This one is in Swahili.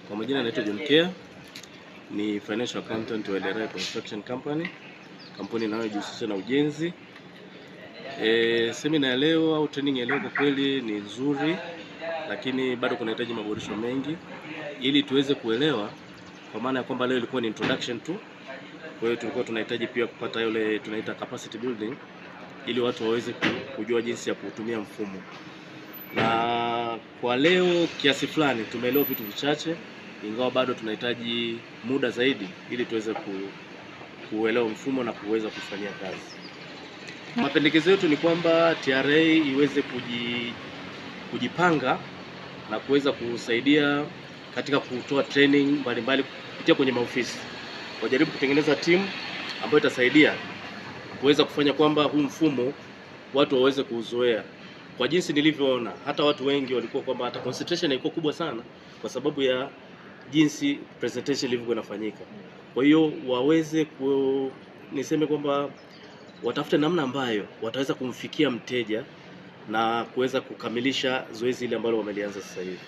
Kwa majina naitwa John Care, ni financial accountant wa LRA Construction Company, kampuni inayojihusisha na ujenzi. Semina ya leo au training ya leo kwa kweli ni nzuri, lakini bado kunahitaji maboresho mengi ili tuweze kuelewa, kwa maana ya kwamba leo ilikuwa ni introduction tu. Kwa hiyo tulikuwa tunahitaji pia kupata yule tunaita capacity building ili watu waweze kujua jinsi ya kutumia mfumo. Na kwa leo kiasi fulani tumeelewa vitu vichache, ingawa bado tunahitaji muda zaidi ili tuweze kuelewa mfumo na kuweza kufanyia kazi. Mapendekezo yetu ni kwamba TRA iweze kujipanga na kuweza kusaidia katika kutoa training mbalimbali kupitia kwenye maofisi. Wajaribu kutengeneza timu ambayo itasaidia kuweza kufanya kwamba huu mfumo watu waweze kuuzoea. Kwa jinsi nilivyoona, hata watu wengi walikuwa kwamba hata concentration ilikuwa kubwa sana kwa sababu ya jinsi presentation ilivyokuwa inafanyika. Kwa hiyo waweze niseme kwamba watafute namna ambayo wataweza kumfikia mteja na kuweza kukamilisha zoezi ile ambalo wamelianza sasa hivi.